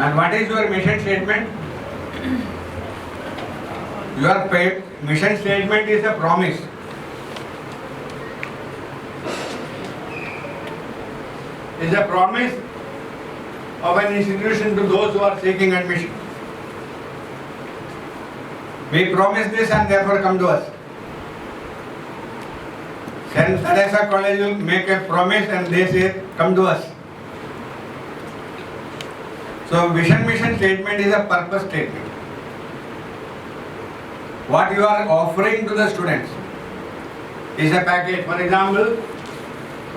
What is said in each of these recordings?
And what is your mission statement? Your mission statement is a promise. Is a promise of an institution to those who are seeking admission. We promise this and therefore come to us. St. Teresa College will make a promise and they say, come to us. So vision mission statement is a purpose statement. What you are offering to the students is a package. For example,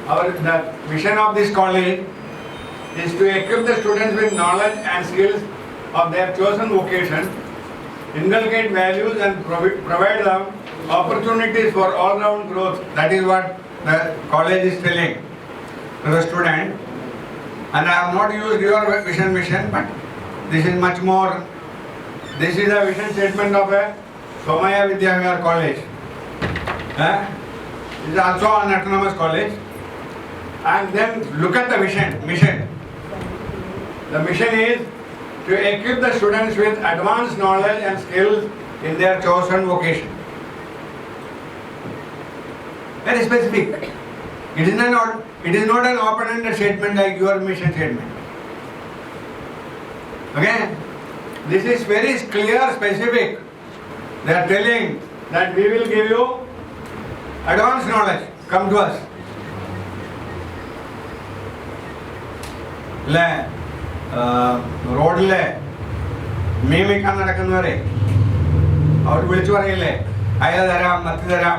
the mission of this college is to equip the students with knowledge and skills of their chosen vocation, inculcate values and provide them opportunities for all-round growth. That is what the college is telling to the student. And I have not used your vision mission, but this is much more. This is a vision statement of a Somaya Vidyavihar college. It is also an autonomous college. And then look at the mission. The mission is to equip the students with advanced knowledge and skills in their chosen vocation. Very specific. It is not an open-ended statement like your mission statement. Okay? This is very clear, specific. They are telling that we will give you advanced knowledge. Come to us. റോഡിലെ മീമിക്കാൻ നടക്കുന്നവരെ അവർ വിളിച്ചു പറയില്ലേ അയ തരാം മത്തി തരാം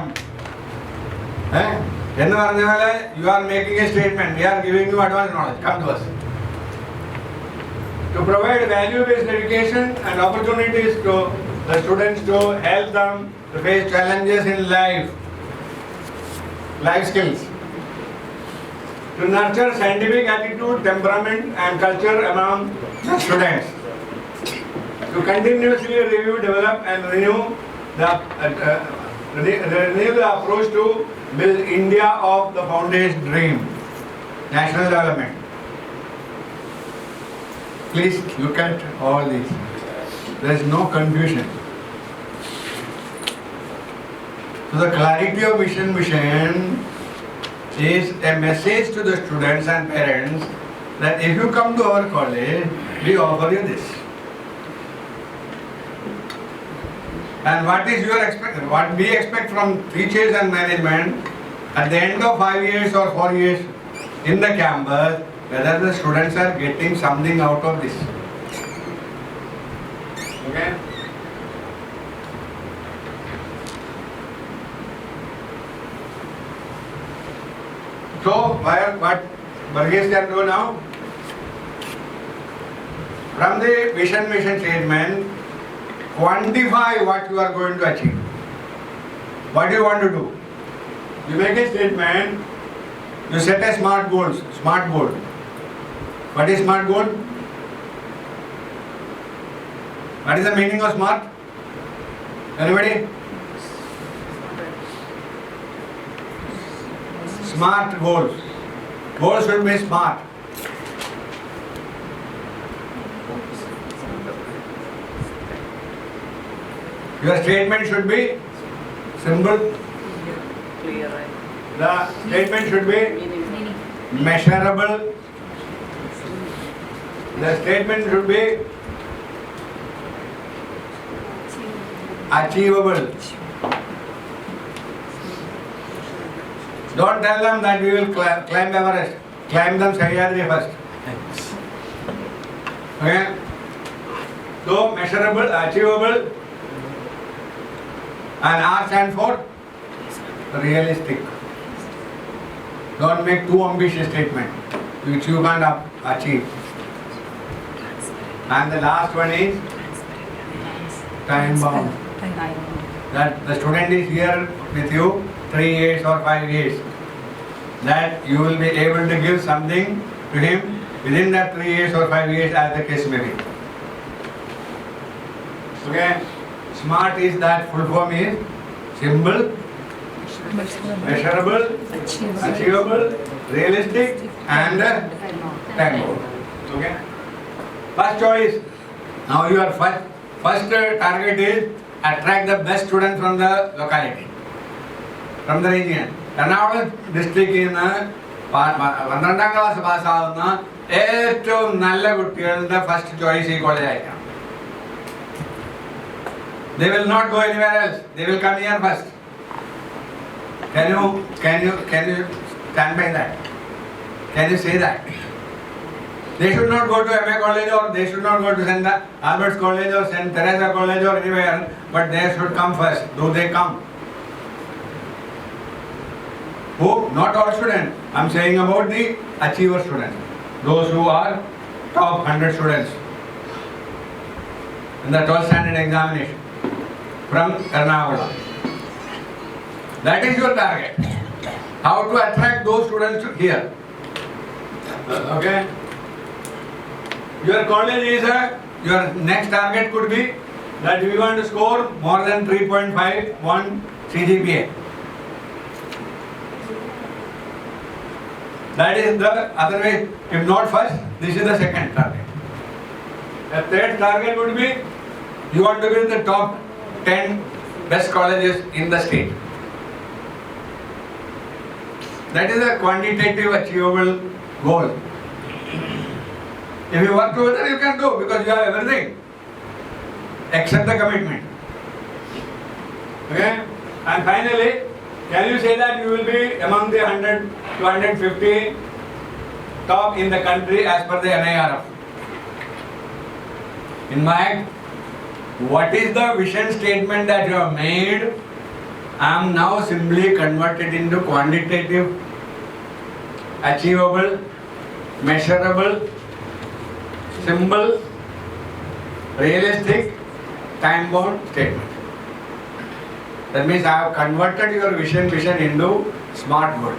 എന്ന് പറഞ്ഞ പോലെ you are making a statement we are giving you advance knowledge come to us to provide value based education and opportunities to the students to help them to face challenges in life skills, to nurture scientific attitude, temperament and culture among the students, to continuously review, develop and renew the approach to build India of the foundation dream, national development. Please look at all these. There is no confusion. So the clarity of mission is a message to the students and parents that if you come to our college, we offer you this. And what is your expectation? What we expect from teachers and management at the end of 5 years or 4 years in the campus, whether the students are getting something out of this. Okay? So, what Varghese can do now? From the vision mission statement, quantify what you are going to achieve. What do you want to do? You make a statement, you set a smart goal. What is smart goal? What is the meaning of smart? Anybody? Smart goals. Goals should be smart. Your statement should be simple. Clear. The statement should be measurable. The statement should be achievable. Don't tell them that we will climb Everest. Climb them Sahyadri first. Okay? So measurable, achievable, and R stands for realistic. Don't make too ambitious statement which you can't achieve. And the last one is time bound. That the student is here with you 3 years or 5 years. That you will be able to give something to him within that 3 years or 5 years as the case may be. Okay? Smart is that full form is simple, measurable, achievable, realistic and time bound. Okay? First choice. Now your first target is attract the best students from the locality, from the region. Ernakulam district in 12th class പാസ്സാവുന്ന ഏറ്റവും നല്ല കുട്ടികളുടെ first choice ഈ college ആയിരിക്കണം. They will not go anywhere else. They will come here first. Can you stand by that? Can you say that? They should not go to MA College or they should not go to St. Albert's College or St. Teresa College or anywhere, but they should come first. Do they come? Who? Not all students. I am saying about the achiever students. Those who are top 100 students in the 12th standard examination from Ernakulam. That is your target. How to attract those students here. Okay? Your college is your next target could be that we want to score more than 3.51 CGPA. That is the other way. If not first, this is the second target. The third target would be you want to be in the top 10 best colleges in the state. That is a quantitative achievable goal. If you work together, you can do because you have everything except the commitment. Okay? And finally, can you say that you will be among the 100 to 150 top in the country as per the NIRF? In fact, what is the vision statement that you have made? I am now simply converted into quantitative, achievable, measurable, simple, realistic, time-bound statement. That means I have converted your vision into smart goal.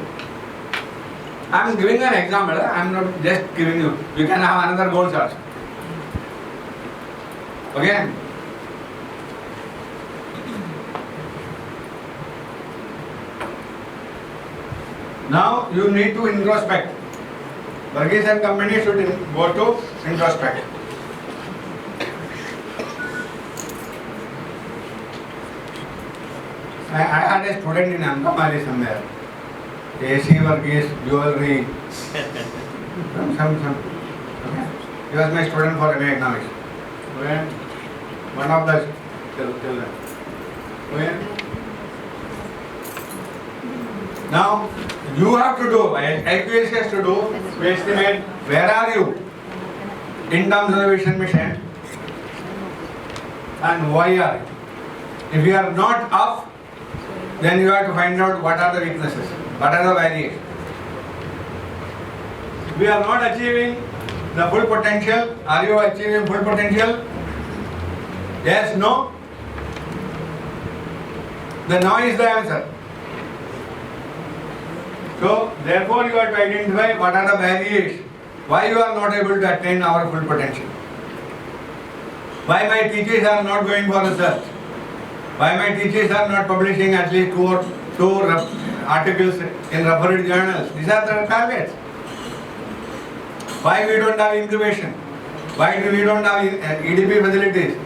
I am giving an example. I am not just giving you. You can have another goals also. Okay? Now you need to introspect. Burgess and company should go to introspect. I had a student in Angamali somewhere. AC Burgess, jewelry, some. Okay. He was my student for MA economics. Okay. One of the children. Okay. Now you have to do, IQAC has to do, to estimate where are you in terms of the vision mission and why are you. If you are not up, then you have to find out what are the weaknesses, what are the variations. We are not achieving the full potential. Are you achieving full potential? Yes, no? The no is the answer. So, therefore you have to identify what are the barriers, why you are not able to attain our full potential. Why my teachers are not going for research. Why my teachers are not publishing at least two articles in referred journals. These are the targets. Why we don't have incubation? Why we don't have EDP facilities?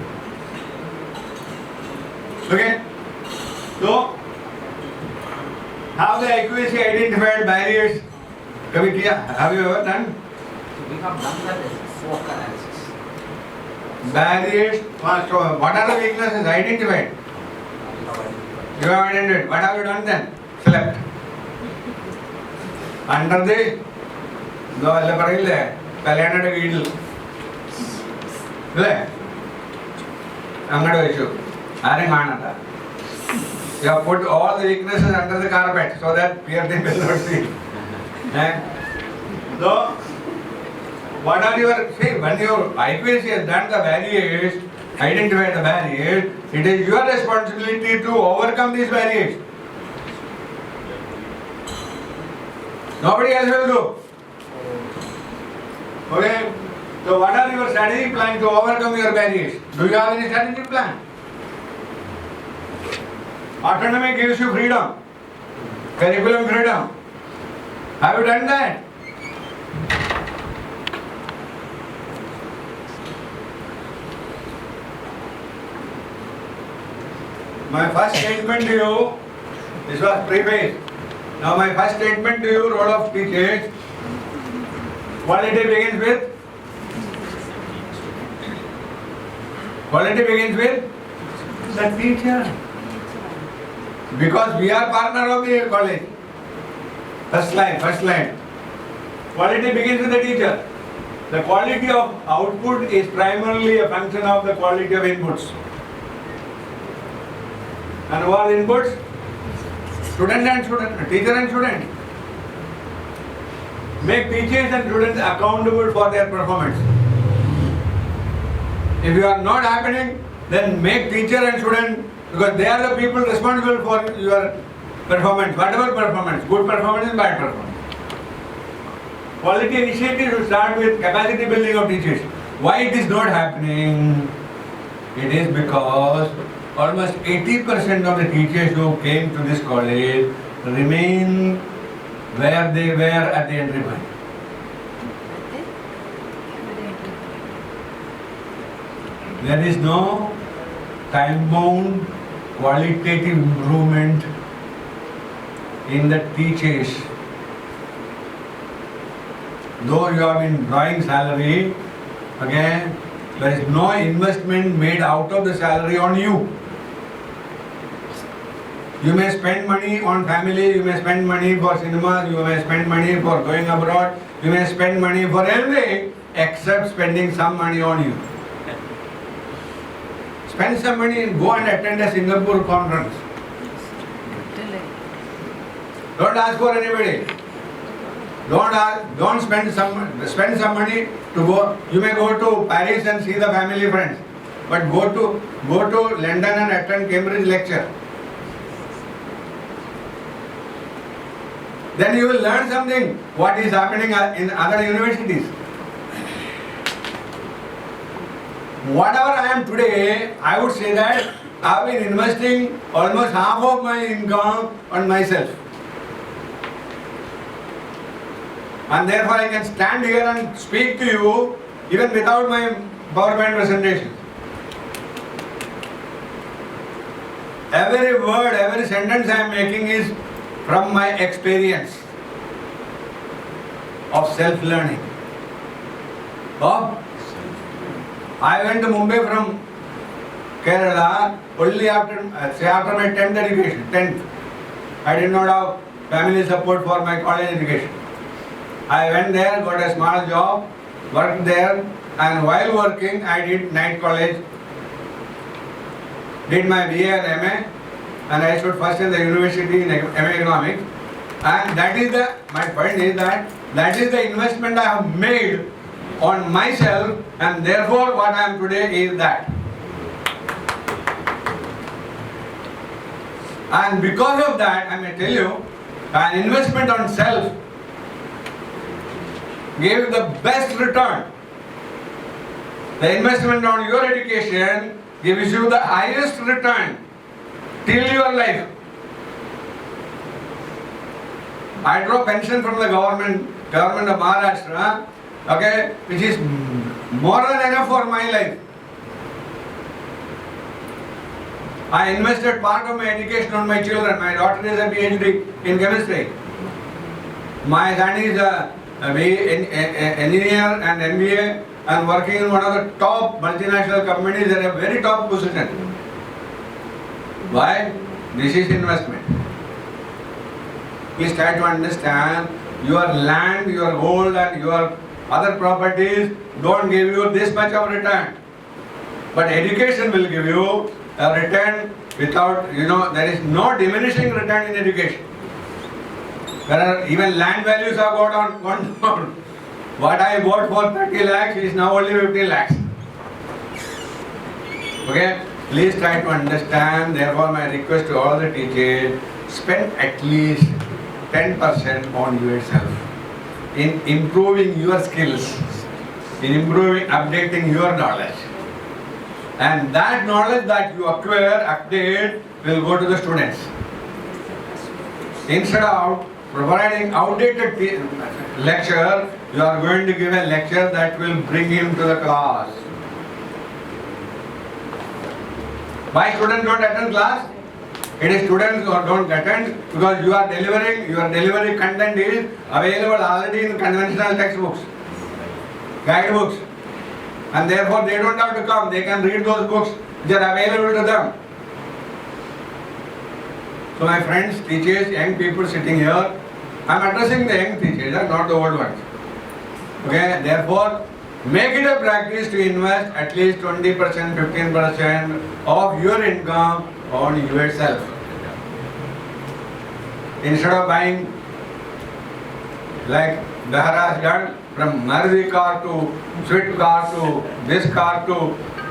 Okay? So, have the accuracy identified barriers? Have you ever done? We have done that SWOT analysis. Barriers. So what are the weaknesses identified? You have identified. What have you done then? Select. Under the കല്യാണയുടെ വീട്ടിൽ അല്ലേ അങ്ങോട്ട് വെച്ചു ആരും കാണണ്ട. You have put all the weaknesses under the carpet so that fear they will not see. So, what are your, see, when your IQAC has done the barriers, identified the barriers, it is your responsibility to overcome these barriers. Nobody else will do. Okay? So, what are your strategic plan to overcome your barriers? Do you have any strategic plan? Autonomy gives you freedom, curriculum freedom. Have you done that? my first statement to you, this was preface. Now my first statement to you, role of teachers, quality begins with? Quality begins with the teacher. Because we are partner of the college. First line. Quality begins with the teacher. The quality of output is primarily a function of the quality of inputs. And who are the inputs? Student and student, teacher and student. Make teachers and students accountable for their performance. If you are not happening, then make teacher and student, because they are the people responsible for your performance, whatever performance, good performance and bad performance. Quality initiative should start with capacity building of teachers. Why it is not happening? It is because almost 80% of the teachers who came to this college remain where they were at the entry point. There is no time-bound qualitative improvement in the teachers. Though you have been drawing salary, again, there is no investment made out of the salary on you. You may spend money on family, you may spend money for cinemas, you may spend money for going abroad, you may spend money for everything except spending some money on you. Spend some money and go and attend a Singapore conference. Don't ask for anybody. Don't spend some money to go. You may go to Paris and see the family friends, but go to London and attend Cambridge lecture. Then you will learn something what is happening in other universities. Whatever I am today, I would say that I have been investing almost half of my income on myself. And therefore I can stand here and speak to you even without my PowerPoint presentation. Every word, every sentence I am making is from my experience of self-learning. Oh, I went to Mumbai from Kerala only after my 10th education. 10th. I did not have family support for my college education. I went there, got a small job, worked there, and while working I did night college, did my BA and MA, and I stood first in the university in MA Economics. And that is my point is that is the investment I have made on myself, and therefore what I am today is that. And because of that, I may tell you, an investment on self gave the best return. The investment on your education gives you the highest return till your life. I draw pension from the government of Maharashtra, okay, which is more than enough for my life. I invested part of my education on my children. My daughter is a PhD in chemistry. My son is a engineer and MBA and working in one of the top multinational companies at a very top position. Why? This is investment. Please try to understand, your land, your gold and your other properties don't give you this much of return. But education will give you a return without, there is no diminishing return in education. There are even land values have gone down. What I bought for 30 lakhs is now only 50 lakhs. Okay? Please try to understand. Therefore, my request to all the teachers, spend at least 10% on yourself in improving your skills, in improving, updating your knowledge. And that knowledge that you acquire, update, will go to the students. Instead of providing outdated lecture, you are going to give a lecture that will bring him to the class. Why students don't attend class? It is students who don't attend because your delivery content is available already in conventional textbooks, guidebooks, and therefore they don't have to come. They can read those books. They are available to them. So my friends, teachers, young people sitting here, I am addressing the young teachers, not the old ones. Okay, therefore, make it a practice to invest at least 20%, 15% of your income on yourself. Instead of buying, like Dahara has done, from Maruti car to Swift car to this car to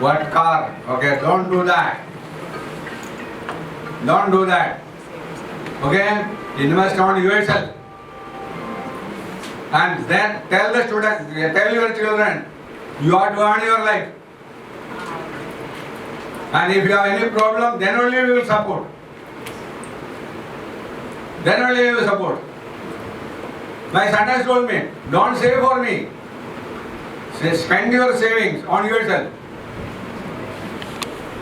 what car? Okay, don't do that. Don't do that. Okay, invest on yourself. And then tell the students, tell your children, you are to earn your life. And if you have any problem, then only we will support. Then only we will support. My son has told me, don't save for me. Spend your savings on yourself.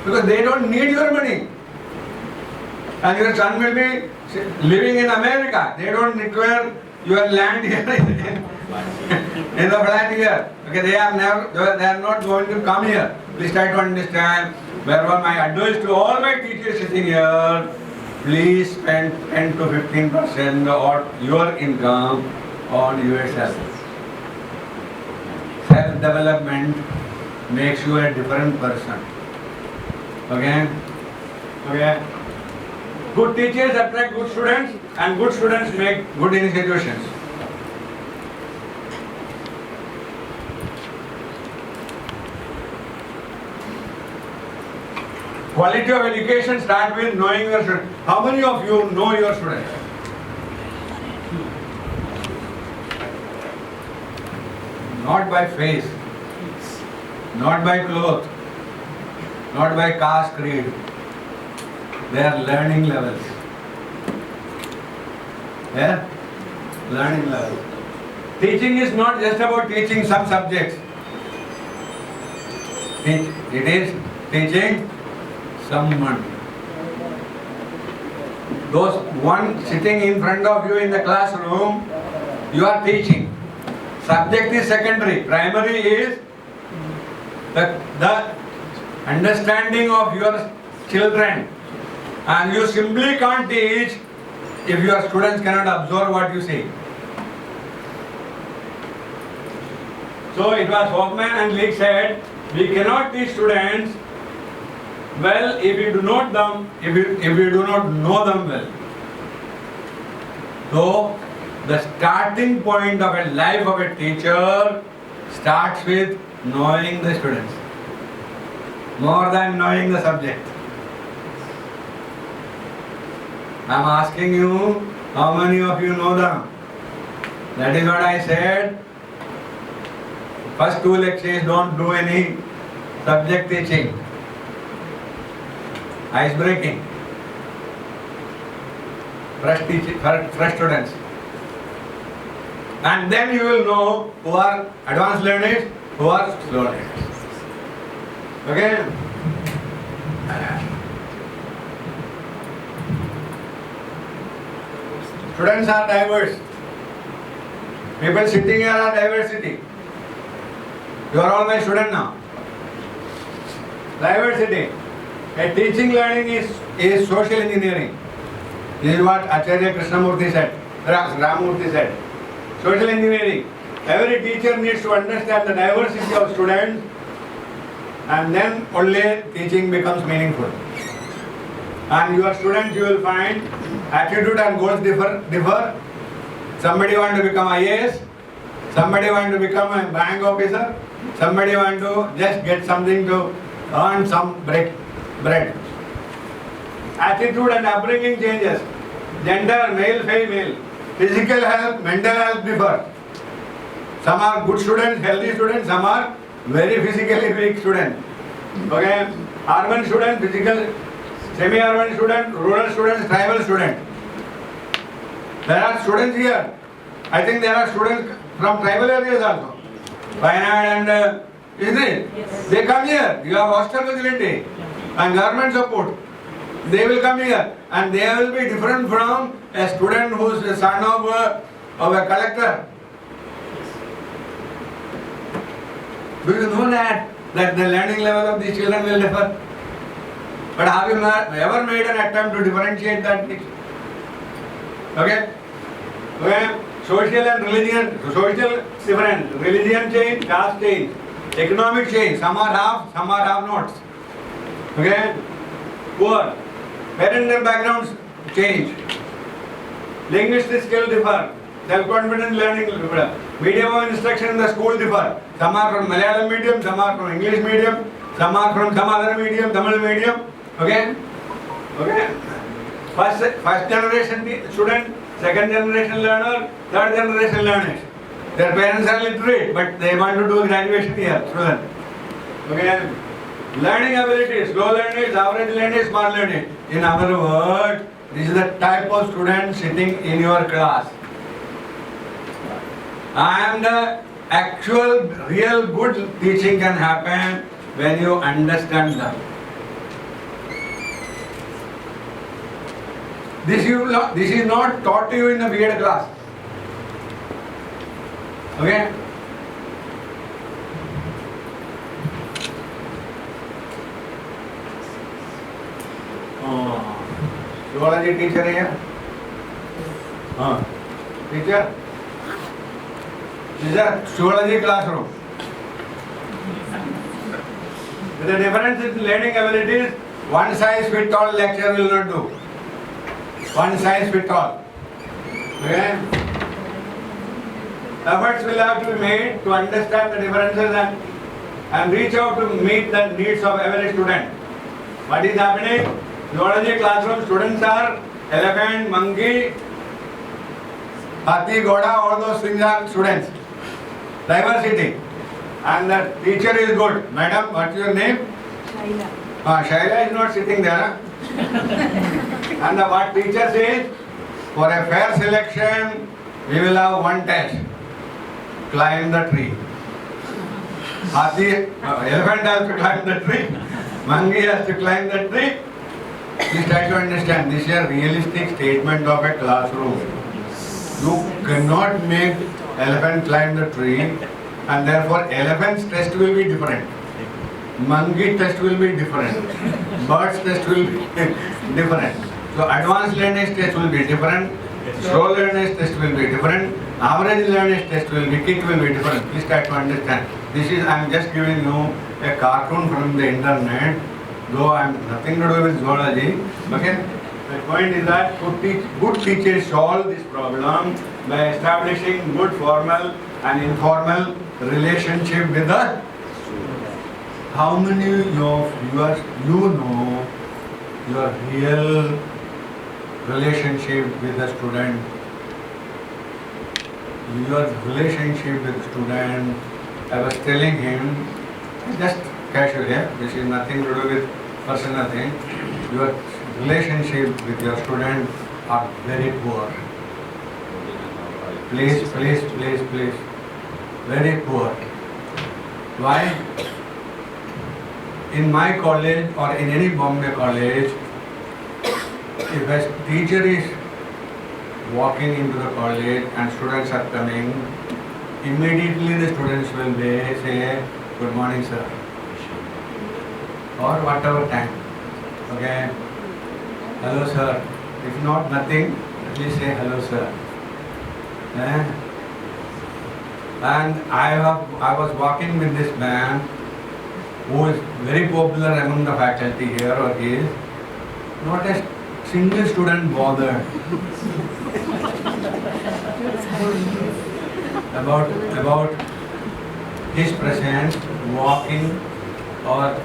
Because they don't need your money. And your son will be living in America. They don't require your land here in the flat here. Okay, they are not going to come here. Please try to understand. Wherever my advice to all my teachers sitting here, please spend 10 to 15% of your income on yourself. Self-development makes you a different person. Okay? Okay? Good teachers attract good students, and good students make good institutions. Quality of education starts with knowing your students. How many of you know your students? Not by face, not by clothes, not by caste creed. They are learning levels. Yeah? Learning levels. Teaching is not just about teaching some subjects. It is teaching someone. Those one sitting in front of you in the classroom, you are teaching. Subject is secondary. Primary is the understanding of your children. And you simply can't teach if your students cannot absorb what you say. So it was Hoffman and Leake said, we cannot teach students well if we do not know them well. So the starting point of a life of a teacher starts with knowing the students more than knowing the subject. I am asking you, how many of you know them? That is what I said. First 2 lectures don't do any subject teaching. Ice breaking. Fresh students. And then you will know who are advanced learners, who are slow learners. Okay? Students are diverse. People sitting here are diversity. You are all my student now. Diversity. A teaching learning is social engineering. This is what Acharya Krishnamurti said, Ramamurti said. Social engineering. Every teacher needs to understand the diversity of students, and then only teaching becomes meaningful. And your students, you will find attitude and goals differ. Somebody want to become IAS, somebody want to become a bank officer, somebody want to just get something to earn some bread. Attitude and upbringing changes. Gender, male, female. Physical health, mental health differ. Some are good students, healthy students, some are very physically weak students. Okay? Urban student, physical, semi-urban student, rural students, tribal student. There are students here. I think there are students from tribal areas also. Wayanad and isn't it? Yes. They come here. You have hostel facility and government support. They will come here and they will be different from a student who is the son of a collector. Do you know that the learning level of these children will differ? But have you ever made an attempt to differentiate that? Okay? Okay? Social and religion, social difference, religion change, caste change, economic change, some are have nots. Okay? Poor, parental backgrounds change, linguistic skill differ, self-confident learning differ, medium of instruction in the school differ. Some are from Malayalam medium, some are from English medium, some are from some other medium, Tamil medium. Okay? Okay? First generation student, second generation learner, third generation learners. Their parents are literate, but they want to do graduation here, student. Okay? Learning abilities, slow learners, average learners, smart learners. In other words, this is the type of student sitting in your class. And actual, real good teaching can happen when you understand them. This is not taught to you in the B.Ed class. Okay? Zoology teacher here? Teacher? This is a zoology classroom. The difference in learning abilities, one size fits all lecture will not do. One size fits all. Okay? Efforts will have to be made to understand the differences and reach out to meet the needs of every student. What is happening? Zoology classroom students are elephant, monkey, hathi, ghoda, all those things are students. Diversity. And the teacher is good. Madam, what's your name? Shaila. Shaila is not sitting there. And what teacher says? For a fair selection, we will have one test. Climb the tree. Hathi, elephant has to climb the tree. Monkey has to climb the tree. Please try to understand, this is a realistic statement of a classroom. You cannot make elephant climb the tree, and therefore elephant's test will be different. Monkey test will be different. Bird's test will be different. So advanced learners test will be different. Slow learners test will be different. Average learners test will be different. Please try to understand. I am just giving you a cartoon from the internet, though I am nothing to do with zoology. Okay? The point is that good teachers solve this problem by establishing good formal and informal relationship with the student. How many of you know your real relationship with the student? Your relationship with the student, I was telling him, just casually, this is nothing to do with personal thing. Your relationship with your student are very poor. Please. Very poor. Why? In my college or in any Bombay college, if a teacher is walking into the college and students are coming, immediately the students will say, good morning sir, or whatever time. Okay, hello sir. If not nothing, at least say hello sir. And I was walking with this man who is very popular among the faculty here, or he is not a single student bothered about his presence, walking or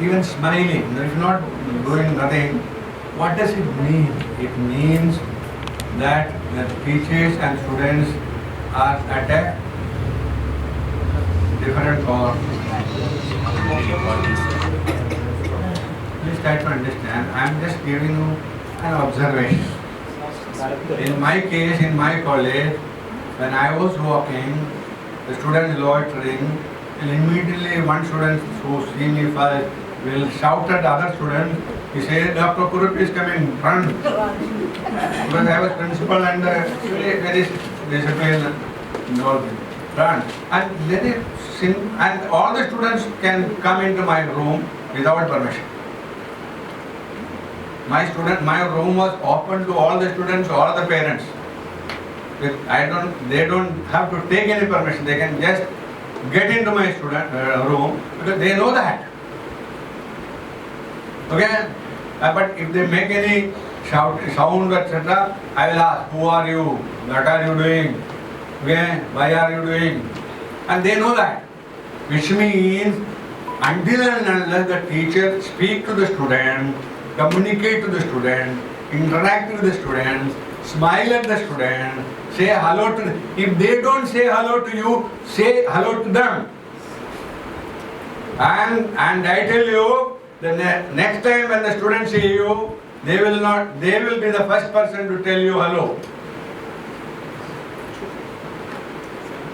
even smiling. If not doing nothing, what does it mean? It means that the teachers and students are at a different form. Please try to understand. I am just giving you an observation. In my case, in my college, when I was walking, the students loitering, and immediately one student who see me first will shout at the other students. He says, Dr. Kurup is coming, run. Because I was principal and very disciplined involved. Run. And let it sing, and all the students can come into my room without permission. My room was open to all the students, all the parents. They don't have to take any permission. They can just get into my student room because they know that. Okay? But if they make any sound, etc., I will ask, who are you? What are you doing? Okay? Why are you doing? And they know that. Which means, until and unless the teacher speak to the student, communicate to the student, interact with the students, smile at the student, say hello to them. If they don't say hello to you, say hello to them. And I tell you, the next time when the students see you, they will be the first person to tell you hello.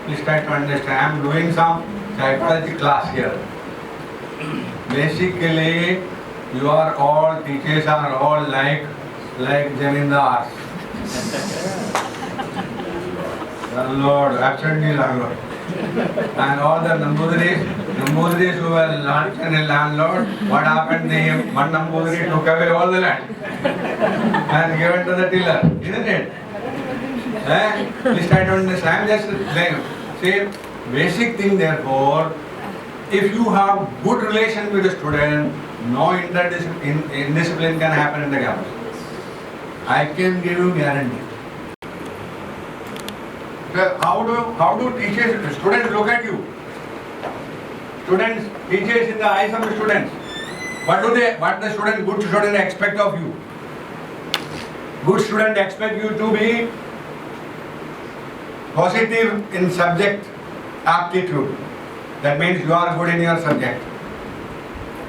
Please try to understand. I am doing some psychology class here. Basically, you are all, teachers are all like Jamindars. Landlord, absolutely landlord. And all the Nambudris who were lunch and a landlord, what happened? One Nambudri took away all the land and given to the tiller, isn't it? Please try to understand. I'm just saying, say basic thing therefore, if you have good relation with the student, no indiscipline can happen in the campus. I can give you guarantee. How do teachers, students look at you? Teachers in the eyes of the students. What the good student expect of you? Good student expect you to be positive in subject aptitude. That means you are good in your subject.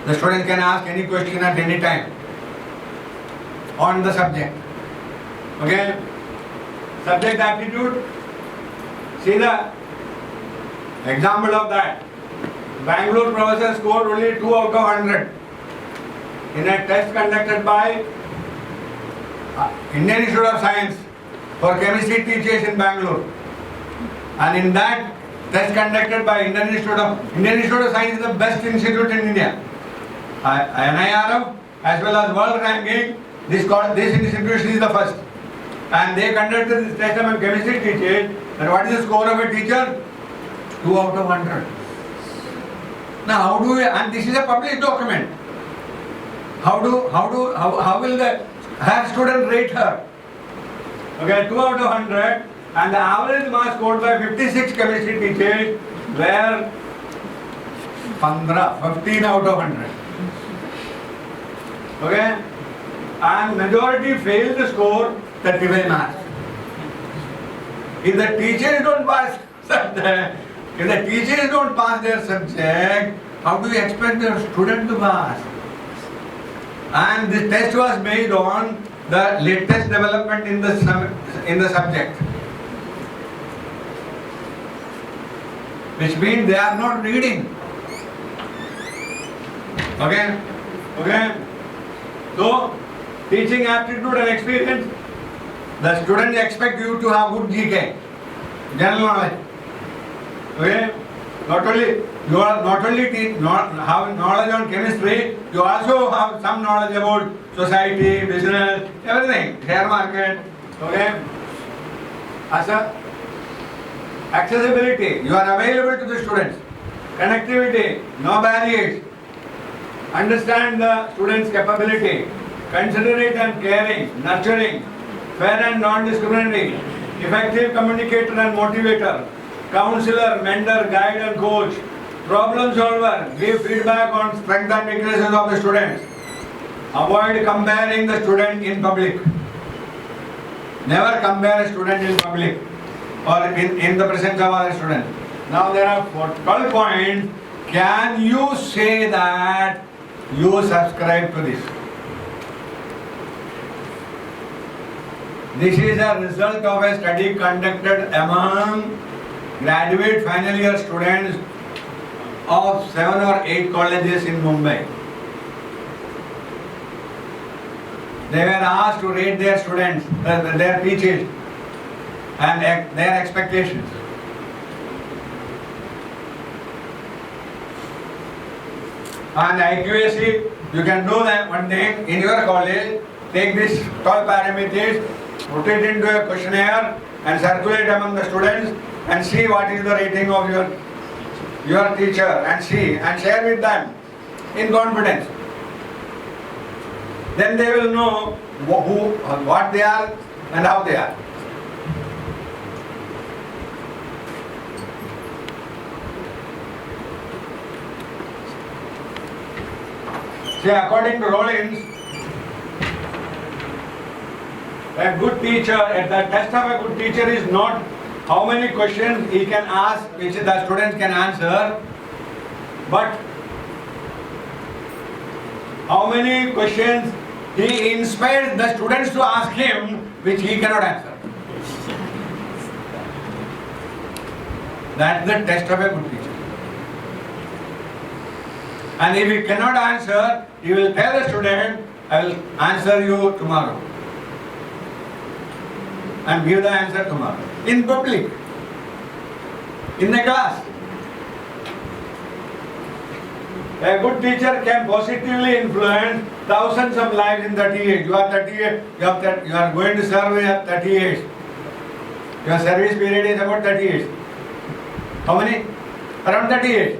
The student can ask any question at any time on the subject. Okay? Subject aptitude. See the example of that. Bangalore professor scored only 2 out of 100 in a test conducted by Indian Institute of Science for chemistry teachers in Bangalore. And in that test conducted by Indian Institute of Science is the best institute in India. NIRF as well as world ranking, this institution is the first. And they conducted this test among chemistry teachers. And what is the score of a teacher? 2 out of 100. Now how do we, and this is a published document. How will her student rate her? Okay, 2 out of 100, and the average mark scored by 56 chemistry teachers were 15 out of 100. Okay, and majority failed to score 35 marks. If the teachers don't pass their subject, how do you expect the student to pass? And this test was based on the latest development in the subject, which means they are not reading. Okay. So, teaching aptitude and experience. The students expect you to have good GK, general knowledge. Okay? Not only have knowledge on chemistry, you also have some knowledge about society, business, everything, share market. Okay? Accessibility, you are available to the students. Connectivity, no barriers. Understand the student's capability. Considerate and caring, nurturing. Fair and non-discriminatory, effective communicator and motivator, counselor, mentor, guide and coach, problem solver, give feedback on strengths and weaknesses of the students. Avoid comparing the student in public. Never compare a student in public or in the presence of other students. Now there are 12 points. Can you say that you subscribe to this? This is a result of a study conducted among graduate final year students of 7 or 8 colleges in Mumbai. They were asked to rate their students, their teachers, and their expectations. And IQAC, you can do that one thing in your college. Take these 12 parameters, put it into a questionnaire, and circulate among the students, and see what is the rating of your teacher, and see and share with them in confidence. Then they will know what they are and how they are. See, according to Rollins, a good teacher, the test of a good teacher is not how many questions he can ask, which the students can answer, but how many questions he inspires the students to ask him, which he cannot answer. That's the test of a good teacher. And if he cannot answer, he will tell the student, I will answer you tomorrow. And give the answer tomorrow. In public. In the class. A good teacher can positively influence thousands of lives in 30 years. You are 30 years, you are going to serve in 30 years. Your service period is about 30 years. How many? Around 30 years.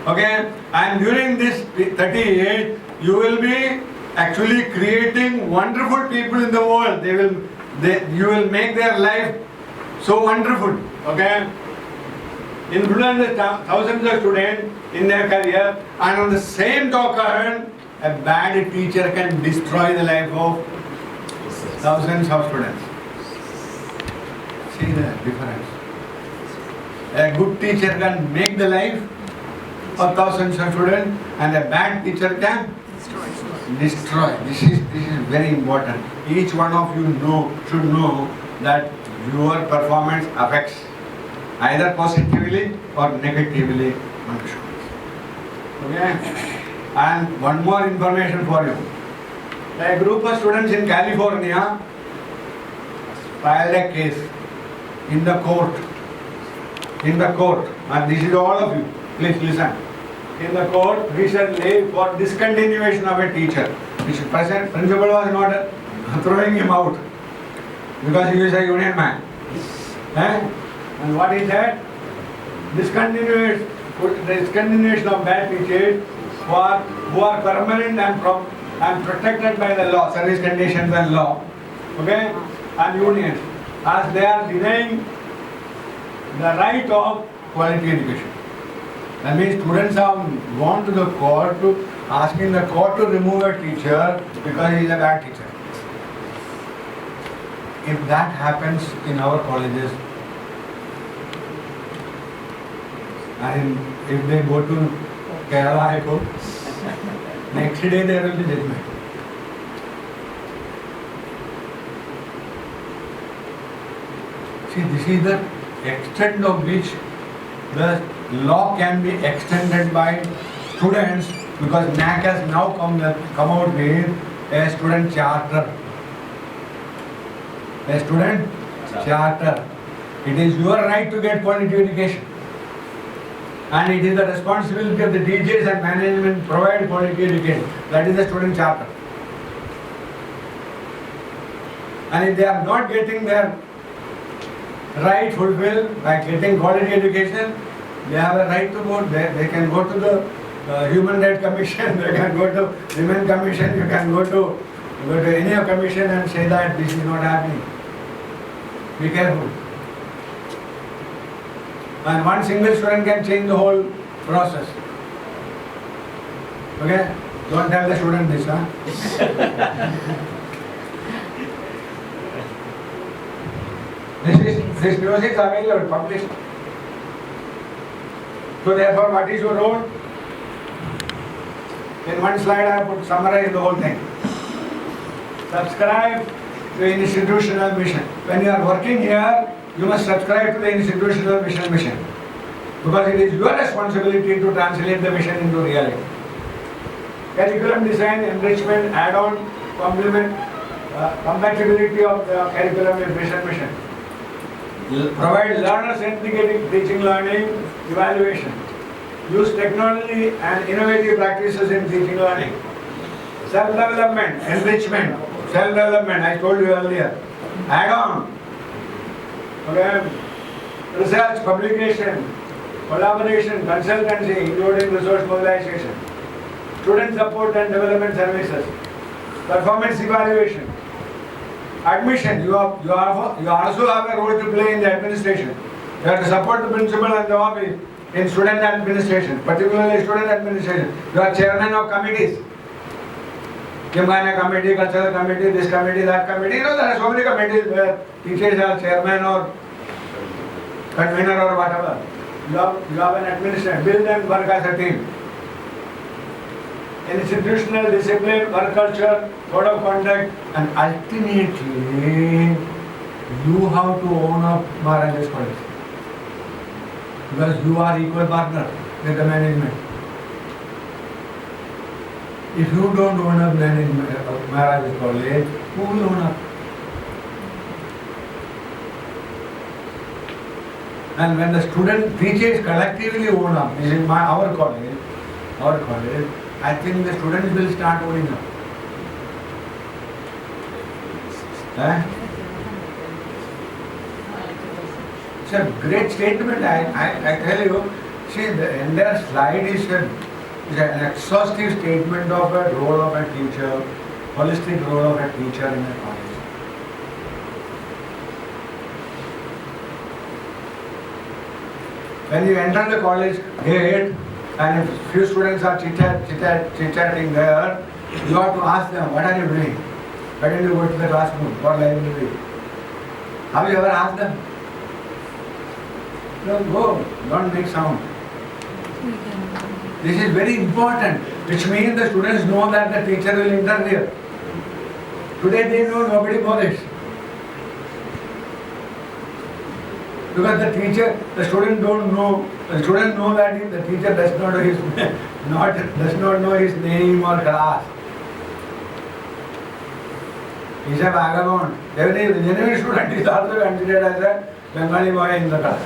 Okay? And during this 30 years, you will be actually creating wonderful people in the world. You will make their life so wonderful. Okay? Influence thousands of students in their career, and on the same token, a bad teacher can destroy the life of thousands of students. See the difference. A good teacher can make the life of thousands of students, and a bad teacher can destroy. This is very important. Each one of you should know that your performance affects either positively or negatively on the students. Okay? And one more information for you. A group of students in California filed a case in the court. And this is all of you. Please listen. In the court recently for discontinuation of a teacher. Principal was not throwing him out because he is a union man. And what he said? Discontinuation of bad teachers who are permanent and protected by the law, service conditions and law. Okay? And unions, as they are denying the right of quality education. That means students have gone to the court asking the court to remove a teacher because he is a bad teacher. If that happens in our colleges, and if they go to Kerala High Court, next day there will be judgment. See, this is the extent of which the law can be extended by students, because NAC has now come out with a student charter. A student charter. It is your right to get quality education. And it is the responsibility of the teachers and management to provide quality education. That is the student charter. And if they are not getting their right fulfilled by getting quality education, they have a right to vote. They can go to the Human Rights Commission, they can go to Women Commission, you can go to any commission and say that this is not happening. Be careful. And one single student can change the whole process. Okay? Don't tell the student this, huh? This news is available, published. So therefore, what is your role? In one slide I have summarized the whole thing. Subscribe to institutional mission. When you are working here, you must subscribe to the institutional mission. Because it is your responsibility to translate the mission into reality. Curriculum design, enrichment, add-on, complement, compatibility of the curriculum with mission. Provide learner-centric teaching, learning, evaluation. Use technology and innovative practices in teaching, learning. Self-development, enrichment, self-development, I told you earlier. Add on. Okay. Research, publication, collaboration, consultancy, including resource mobilization. Student support and development services. Performance evaluation. Admission, you also have a role to play in the administration. You have to support the principal and the office in student administration, particularly student administration. You are chairman of committees. Gymkhana committee, cultural committee, this committee, that committee. You know, there are so many committees where teachers are chairman or convener or whatever. You have an administration. Build and work as a team. Institutional discipline, work culture, code of conduct, and ultimately you have to own up Maharaja's college. Because you are equal partner with the management. If you don't own up management of Maharaja's college, who will own up? And when the student teachers collectively own up, this is our college, I think the students will start owning up. It's a great statement, I tell you. See, the entire slide is an exhaustive statement of a role of a teacher, holistic role of a teacher in a college. When you enter the college gate, and if few students are chit-chatting there, you have to ask them, what are you doing? Why don't you go to the classroom or library? Have you ever asked them? Don't go, don't make sound. This is very important, which means the students know that the teacher will interfere. Today they know nobody bothers. Because the student don't know, the student know that the teacher does not know his name or class. He is a vagabond. Every genuine student is also considered as a Bengali boy in the class.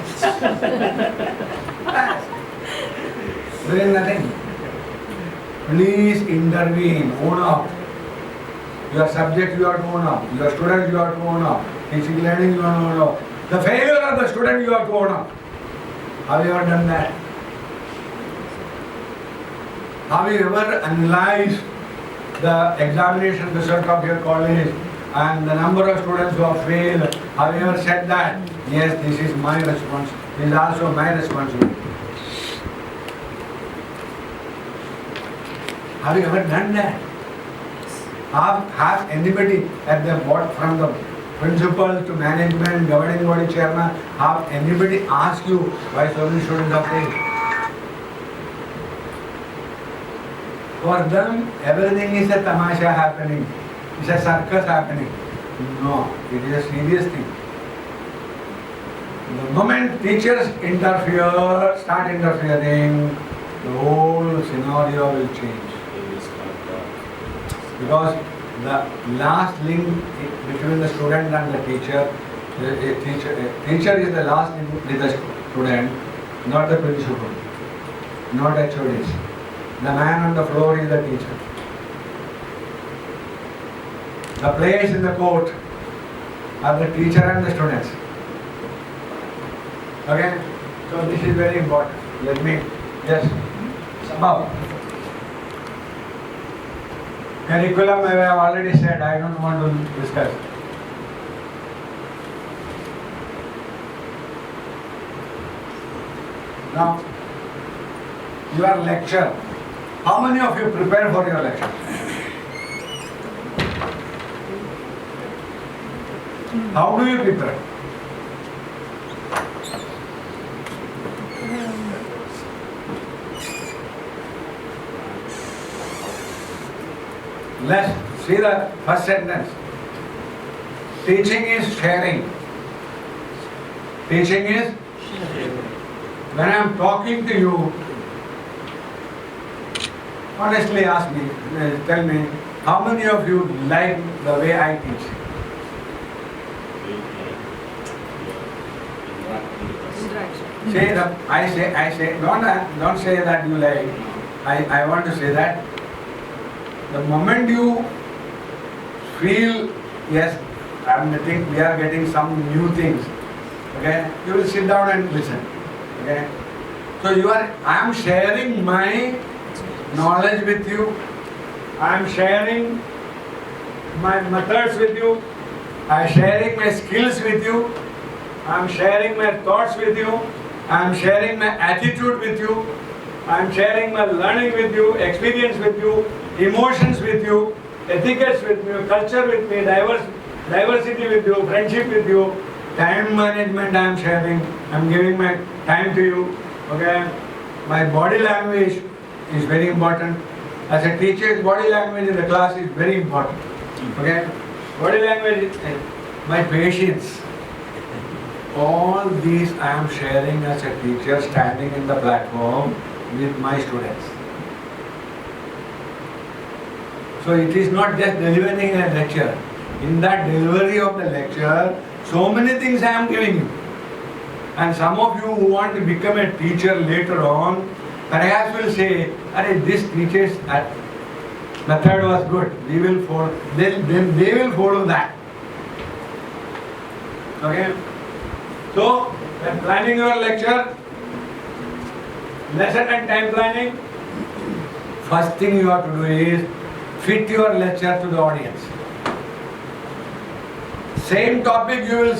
Doing nothing. Please intervene, own up. Your subject you have to own up. Your student you have to own up. Teaching learning you have to own up. The failure of the student you have to own up. Have you ever done that? Have you ever analyzed the examination result of your college and the number of students who have failed? Have you ever said that? Yes, this is my responsibility. This is also my responsibility. Have you ever done that? Have anybody at the board, from the principal to management, governing body chairman, have anybody asked you why so many students have failed? For them, everything is a tamasha happening. It's a circus happening. No, it is a serious thing. The moment teachers start interfering, the whole scenario will change. Because the last link between the student and the teacher is the last link with the student, not the principal, not HODs. The man on the floor is the teacher. The players in the court are the teacher and the students. Okay? So this is very important. Let me, yes, somehow. Curriculum, I have already said, I don't want to discuss. Now, your lecture. How many of you prepare for your lecture? How do you prepare? Let's see the first sentence. Teaching is sharing. Teaching is when I am talking to you, honestly ask me, tell me, How many of you like the way I teach? Say that I say, don't say that you like. I want to say that the moment you feel, yes, we are getting some new things, okay, you will sit down and listen, okay. So I am sharing my knowledge with you, I am sharing my methods with you, I am sharing my skills with you, I am sharing my thoughts with you, I am sharing my attitude with you, I am sharing my learning with you, experience with you, emotions with you, ethics with you, culture with me, diversity with you, friendship with you, time management I am sharing, I am giving my time to you, okay. My body language is very important. As a teacher, body language in the class is very important, okay. Body language, my patience. All these I am sharing as a teacher standing in the platform with my students. So it is not just delivering a lecture. In that delivery of the lecture, so many things I am giving you. And some of you who want to become a teacher later on, perhaps will say, this teacher's method was good. We will follow. Then they will follow that. Okay. So, when planning your lecture, lesson and time planning, first thing you have to do is fit your lecture to the audience. Same topic you will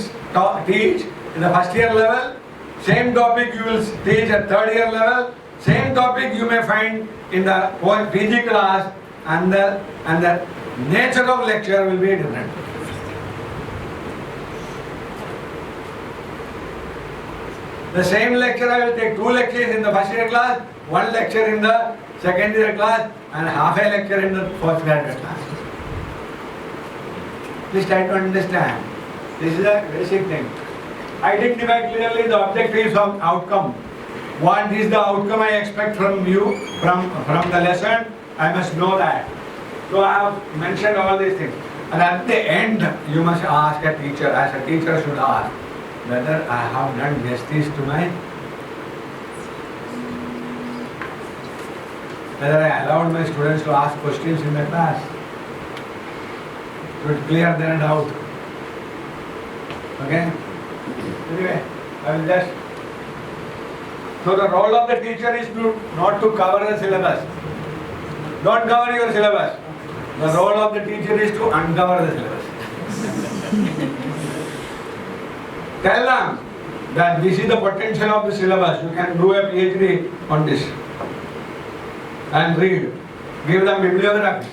teach in the first year level, same topic you will teach at third year level, same topic you may find in the PG class, and the nature of lecture will be different. The same lecture I will take 2 lectures in the first year class, 1 lecture in the second year class, and half a lecture in the fourth graduate class. Please try to understand. This is a basic thing. Identify clearly the objectives of outcome. What is the outcome I expect from you, from the lesson? I must know that. So I have mentioned all these things. And at the end, you must ask a teacher, as a teacher should ask, whether I have done justice to whether I allowed my students to ask questions in the class. To clear their doubt. Okay? Anyway, I will just. So the role of the teacher is not to cover the syllabus. Don't cover your syllabus. The role of the teacher is to uncover the syllabus. Tell them that this is the potential of the syllabus. You can do a PhD on this. And read. Give them bibliography.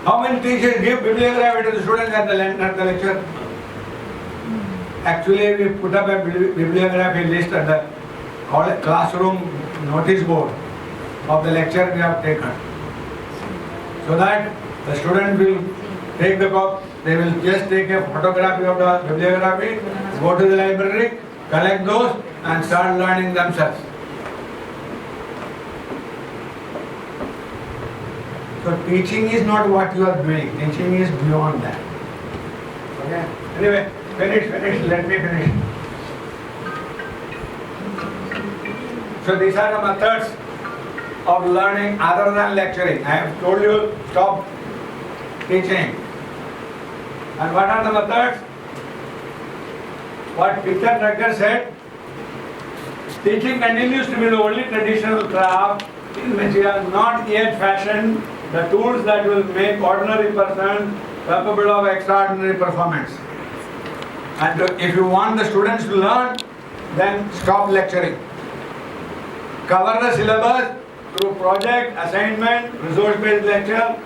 How many teachers give bibliography to the students at the lecture? Actually, we put up a bibliography list at the classroom notice board of the lecture we have taken. So that the student will take the copy, they will just take a photography of the bibliography, go to the library, collect those and start learning themselves. So teaching is not what you are doing, teaching is beyond that. Okay? Anyway, finish, let me finish. So these are the methods of learning other than lecturing. I have told you, stop teaching. And what are the methods? What Peter Drucker said, teaching continues to be the only traditional craft in which we have not yet fashioned the tools that will make ordinary persons capable of extraordinary performance. And if you want the students to learn, then stop lecturing. Cover the syllabus through project, assignment, resource-based lecture,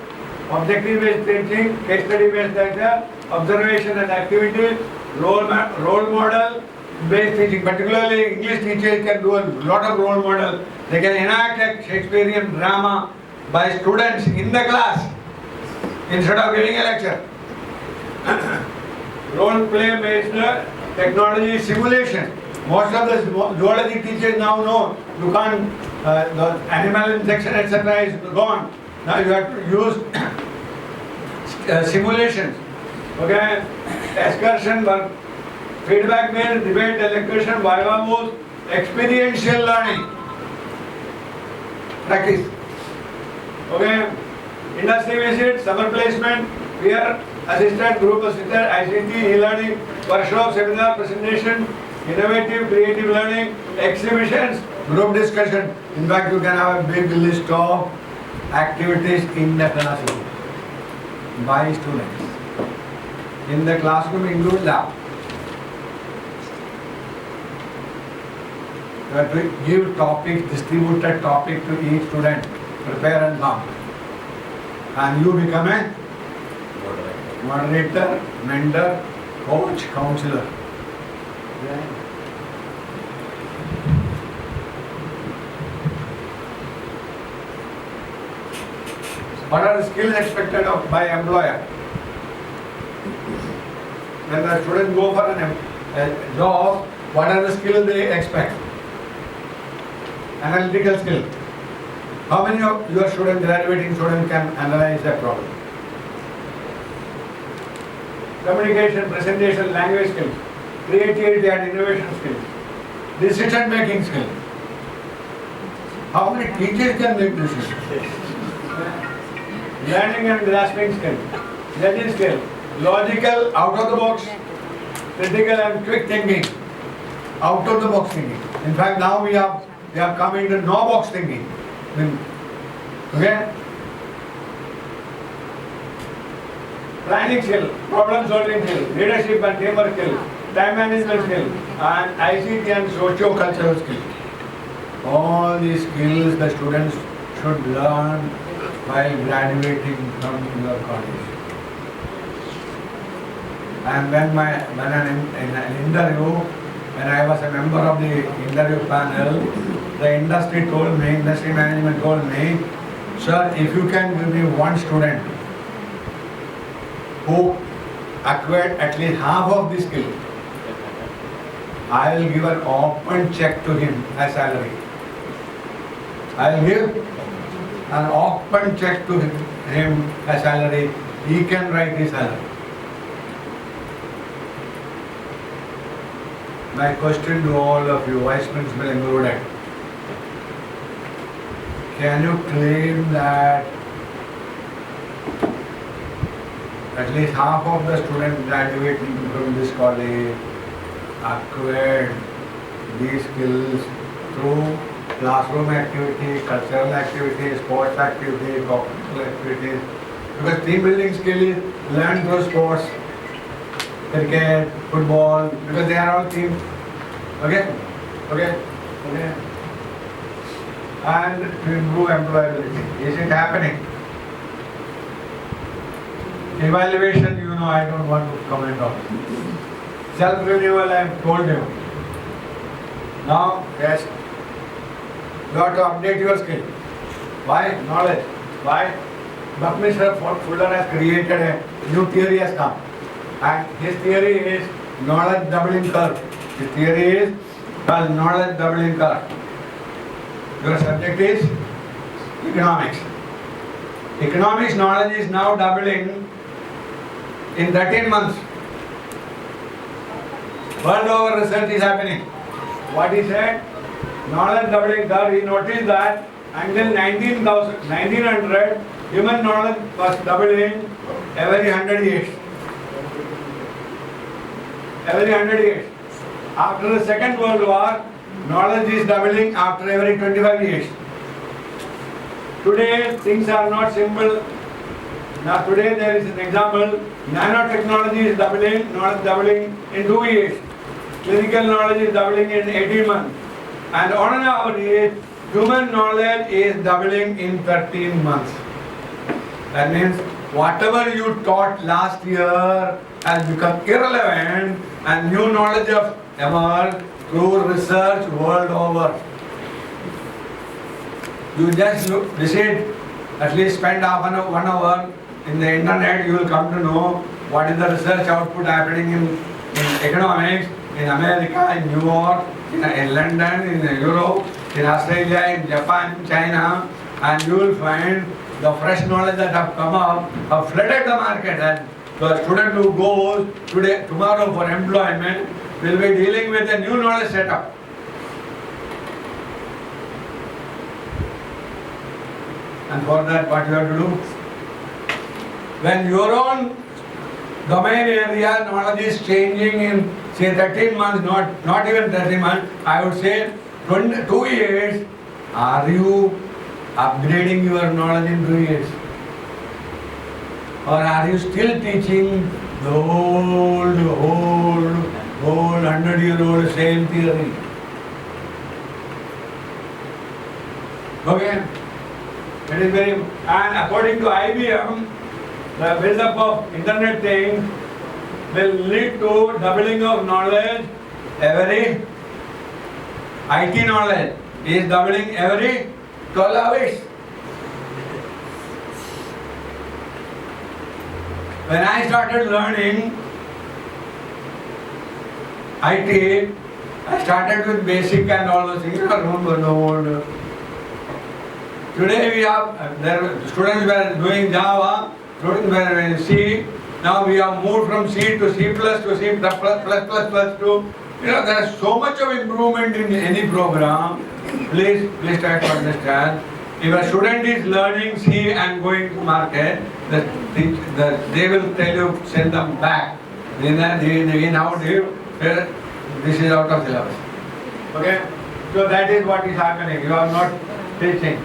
objective-based teaching, case study-based lecture, observation and activity, role model based teaching. Particularly English teachers can do a lot of role model. They can enact a Shakespearean drama by students in the class instead of giving a lecture. Role play based technology simulation. Most of the zoology teachers now know you can't, the animal injection etc. is gone. Now you have to use simulations. Okay? Excursion work. Feedback means debate, elocution, viva moves, experiential learning. Practice. Okay? Industry visit, summer placement, peer assistant, group assistant, ICT, e-learning, workshop, seminar, presentation, innovative, creative learning, exhibitions, group discussion. In fact, you can have a big list of activities in the classroom by students. In the classroom, include lab. You have to give topics, distributed topic to each student, prepare and come. And you become a moderator, mentor, coach, counselor. What are the skills expected of by employer? When the students go for a job, what are the skills they expect? Analytical skill. How many of your students, graduating students, can analyze that problem? Communication, presentation, language skills, creativity and innovation skills, decision making skills. How many teachers can make decisions? Learning and grasping skill, judging skill, logical, out of the box, critical and quick thinking, out of the box thinking. In fact, now we have come into no box thinking. Okay? Planning skill, problem solving skill, leadership and teamwork skill, time management skill, and ICT and socio-cultural skill. All these skills the students should learn while graduating from your college. And when an interview, when I was a member of the interview panel, the industry management told me, sir, if you can give me one student who acquired at least half of the skill, I will give an open check to him as salary. I will give an open check to him as salary. He can write his salary. My question to all of you, Vice Principal included, can you claim that at least half of the students graduating from this college acquired these skills through classroom activity, cultural activity, sports activity, cognitive activities? Because team building skill is learned through sports, cricket, football, because they are all team. Okay? And to improve employability. Is it happening? Evaluation, I don't want to comment on. Self-renewal, I have told you. Now, yes, you have to update your skill. Why? Knowledge. Why? Buckminster Fuller has created a new theory has come. And his theory is knowledge doubling curve. His theory is called knowledge doubling curve. Your subject is economics. Economics knowledge is now doubling in 13 months. World over research is happening. What he said? Knowledge doubling curve. He noticed that until 1900, human knowledge was doubling every 100 years. Every 100 years. After the Second World War, knowledge is doubling after every 25 years. Today, things are not simple. Now, today there is an example. Nanotechnology is doubling, knowledge doubling in 2 years. Clinical knowledge is doubling in 18 months. And on an average, human knowledge is doubling in 13 months. That means whatever you taught last year has become irrelevant and new knowledge has emerged through research world over. You just visit, at least spend 1 hour in the internet, you will come to know what is the research output happening in economics, in America, in New York, in London, in Europe, in Australia, in Japan, China, and you will find the fresh knowledge that have come up have flooded the market, and the student who goes today, tomorrow for employment will be dealing with a new knowledge setup. And for that, what you have to do? When your own domain area knowledge is changing in say 13 months, not even 13 months, I would say 2 years, are you upgrading your knowledge in 2 years? Or are you still teaching the old 100-year-old same theory? Okay? It is very, and according to IBM, the build-up of internet things will lead to doubling of knowledge every, IT knowledge is doubling every 12 hours. When I started learning IT, I started with basic and all those things. I remember the old. Today we have, students were doing Java, students were in C. Now we have moved from C to C plus to C plus plus to, there is so much of improvement in any program. Please try to understand. If a student is learning C and going to market, they will tell you, send them back. They now this is out of syllabus. Okay? So that is what is happening. You are not teaching.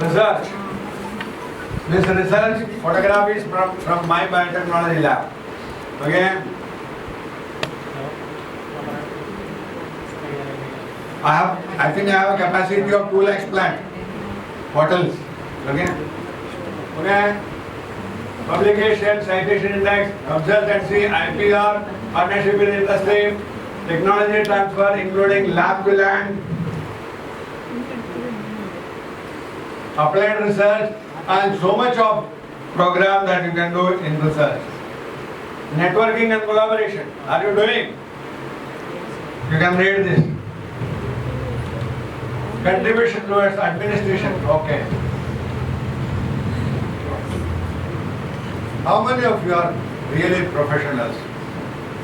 Research. This research photograph is from my biotechnology lab. Okay? I think I have a capacity of 2 lakhs plant bottles. Okay? Okay? Publication, citation index, consultancy, IPR, partnership with industry, technology transfer including lab to land, applied research, and so much of program that you can do in research. Networking and collaboration. Are you doing? You can read this. Contribution towards administration. Okay. How many of you are really professionals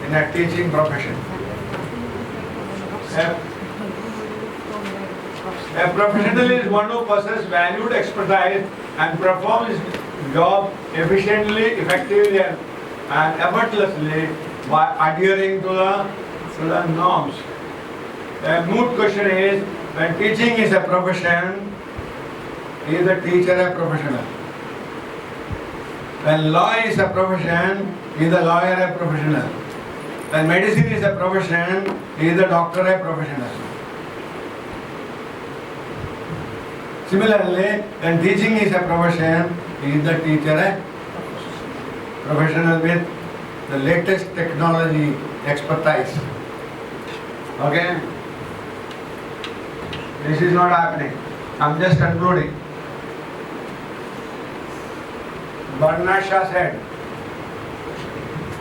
in a teaching profession? A professional is one who possesses valued expertise and performs his job efficiently, effectively, and effortlessly by adhering to the norms. A moot question is, when teaching is a profession, is the teacher a professional? When law is a profession, is the lawyer a professional? When medicine is a profession, is the doctor a professional? Similarly, when teaching is a profession, is the teacher a professional with the latest technology expertise? Okay? This is not happening. I'm just concluding. Bernard Shaw said,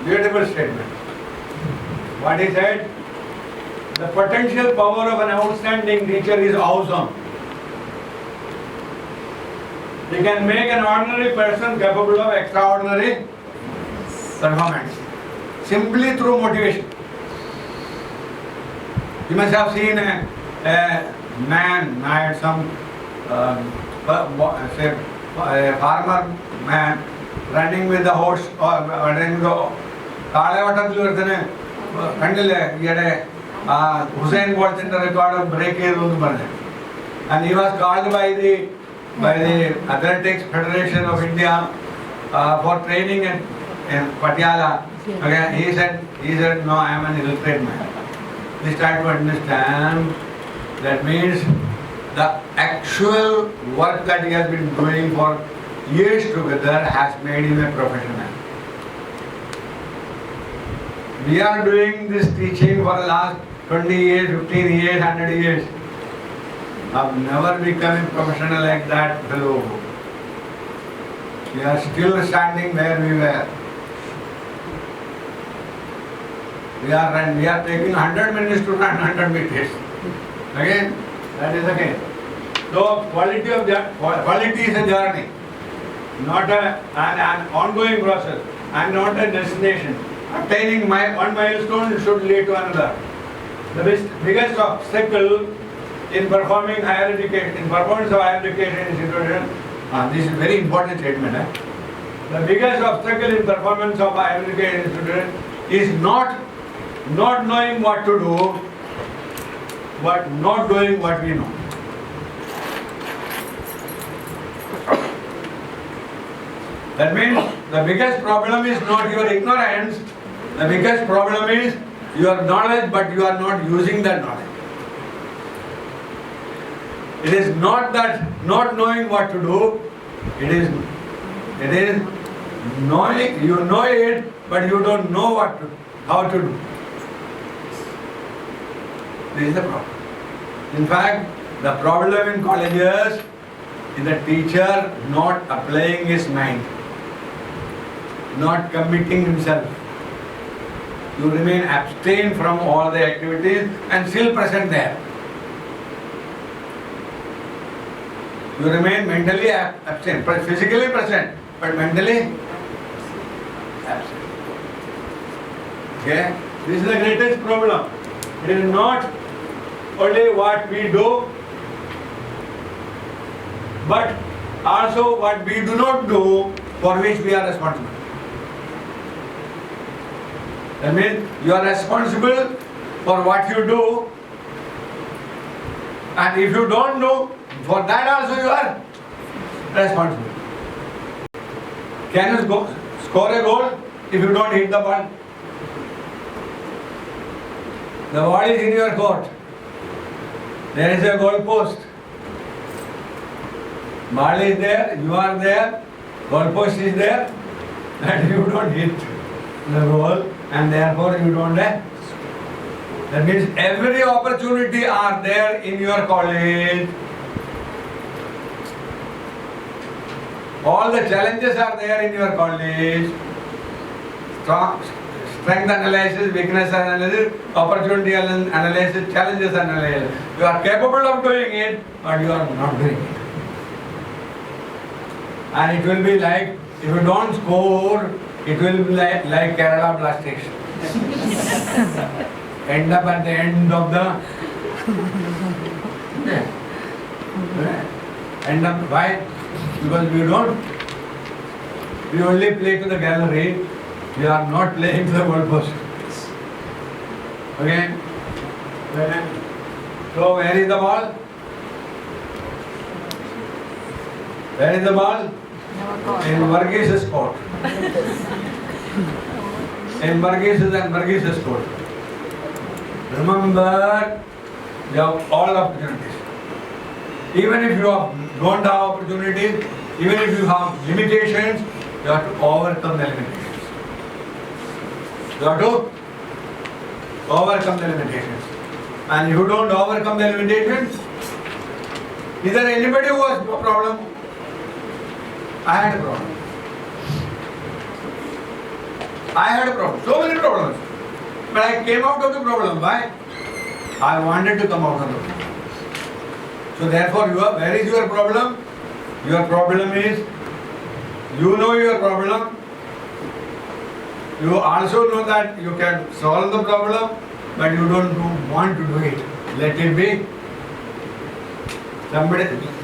beautiful statement. What he said? The potential power of an outstanding teacher is awesome. He can make an ordinary person capable of extraordinary performance simply through motivation. You must have seen a man, some a farmer man running with the horse or running the Hussein Bolt in the record of break, and he was called by the Athletics Federation of India for training in Patiala. Okay, he said, no, I am an illiterate man. We start to understand that means the actual work that he has been doing for years together has made him a professional. We are doing this teaching for the last 20 years, 15 years, 100 years. I've never become a professional like that fellow. We are still standing where we were. We are taking 100 minutes to run 100 meters. Again, that is again. So quality is a journey, not an ongoing process, and not a destination. Attaining one milestone should lead to another. The biggest obstacle in performing higher education, in performance of higher education institution, this is a very important statement. The biggest obstacle in performance of higher education institution is not knowing what to do, but not doing what we know. That means the biggest problem is not your ignorance, the biggest problem is your knowledge, but you are not using that knowledge. It is not that not knowing what to do, it is knowing, you know it, but you don't know how to do. This is the problem. In fact, the problem in colleges is the teacher not applying his mind, not committing himself. You remain abstained from all the activities and still present there. You remain mentally absent, physically present, but mentally absent. Okay? This is the greatest problem. It is not only what we do, but also what we do not do, for which we are responsible. That means you are responsible for what you do, and if you don't do, for that also you are responsible. Can you score a goal if you don't hit the ball? The ball is in your court. There is a goal post. Ball is there, you are there, goal post is there, and you don't hit the goal, and therefore you don't have. That means every opportunity are there in your college. All the challenges are there in your college. Strength analysis, weakness analysis, opportunity analysis, challenges analysis. You are capable of doing it, but you are not doing it. And it will be like, if you don't score, it will be like Kerala Blastoise. End up at the end of the... End up, why? Because we only play to the gallery, we are not playing to the goal post. Okay? So where is the ball? Where is the ball? In Varghese court. In Varghese and Varghese court. Remember, you have all opportunities. Even if you don't have opportunities, even if you have limitations, you have to overcome the limitations. You have to overcome the limitations. And if you don't overcome the limitations, is there anybody who has no problem? I had a problem. I had a problem, so many problems. But I came out of the problem. Why? I wanted to come out of the problem. So therefore, where is your problem? Your problem is, you know your problem. You also know that you can solve the problem, but you don't want to do it. Let it be.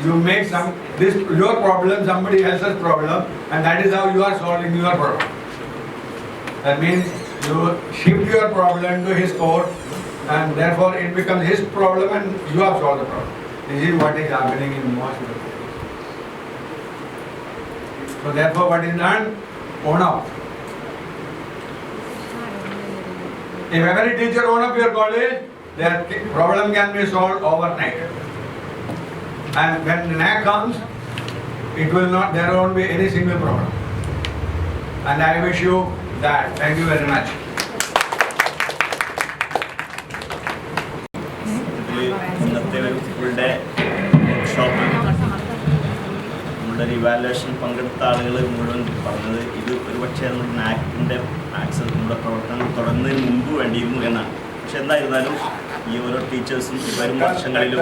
You make your problem somebody else's problem, and that is how you are solving your problem. That means you shift your problem to his court, and therefore it becomes his problem and you have solved the problem. This is what is happening in most of the cases. So therefore what is done? Own up. If every teacher own up your college, their problem can be solved overnight. And when the NAC comes, there won't be any single problem. And I wish you that. Thank you very much. ഇന്നത്തെ ഒരു full day workshop നമ്മുടെ അതൊരു evaluation പങ്കെടുത്ത ആളുകൾ മുഴുവൻ പറഞ്ഞത് ഇത് ഒരുപക്ഷെ നമ്മുടെ നാക്കിൻ്റെ ആക്സസ് നമ്മുടെ പ്രവർത്തനം തുടങ്ങുന്നതിന് മുമ്പ് വേണ്ടിയിരുന്നു എന്നാണ്. പക്ഷെ എന്തായിരുന്നാലും ഈ ഓരോ ടീച്ചേഴ്സും വരും വർഷങ്ങളിലും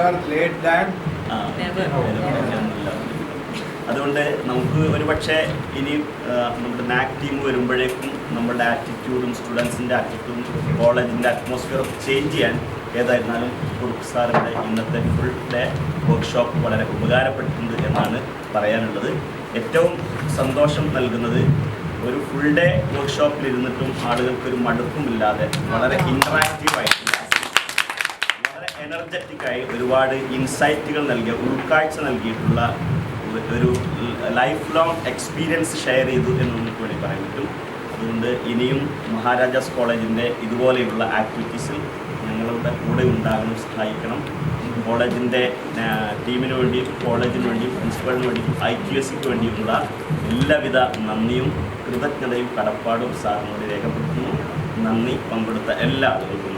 അതുകൊണ്ട് നമുക്ക് ഒരുപക്ഷെ ഇനി നമ്മുടെ നാക് ടീം വരുമ്പോഴേക്കും നമ്മുടെ ആറ്റിറ്റ്യൂഡും സ്റ്റുഡൻസിൻ്റെ ആറ്റിറ്റ്യൂഡും കോളേജിൻ്റെ അറ്റ്മോസ്ഫിയർ ചേഞ്ച് ചെയ്യാൻ ഏതായിരുന്നാലും കുറുപ്പ് സാറിൻ്റെ ഇന്നത്തെ ഫുൾ ഡേ വർക്ക്ഷോപ്പ് വളരെ ഉപകാരപ്പെട്ടിട്ടുണ്ട് എന്നാണ് പറയാനുള്ളത്. ഏറ്റവും സന്തോഷം നൽകുന്നത് ഒരു ഫുൾ ഡേ വർക്ക്ഷോപ്പിലിരുന്നിട്ടും ആളുകൾക്കൊരു മടുപ്പുമില്ലാതെ വളരെ ഇൻട്രാക്റ്റീവായിട്ടുള്ള വളരെ എനർജറ്റിക്കായി ഒരുപാട് ഇൻസൈറ്റുകൾ നൽകിയ ഉൾക്കാഴ്ച നൽകിയിട്ടുള്ള ഒരു ലൈഫ് ലോങ് എക്സ്പീരിയൻസ് ഷെയർ ചെയ്തു എന്ന് നമുക്ക് വേണ്ടി പറയാൻ പറ്റും. അതുകൊണ്ട് ഇനിയും മഹാരാജാസ് കോളേജിൻ്റെ ഇതുപോലെയുള്ള ആക്ടിവിറ്റീസിൽ ഞങ്ങളുടെ കൂടെ ഉണ്ടാകണം, സഹായിക്കണം. കോളേജിൻ്റെ ടീമിന് വേണ്ടിയും കോളേജിന് വേണ്ടിയും പ്രിൻസിപ്പളിന് വേണ്ടിയും IQSക്ക് വേണ്ടിയുമുള്ള എല്ലാവിധ നന്ദിയും കൃതജ്ഞതയും കടപ്പാടും സാറിനോട് രേഖപ്പെടുത്തുന്നു. നന്ദി. പങ്കെടുത്ത എല്ലാ ആളുകൾക്കും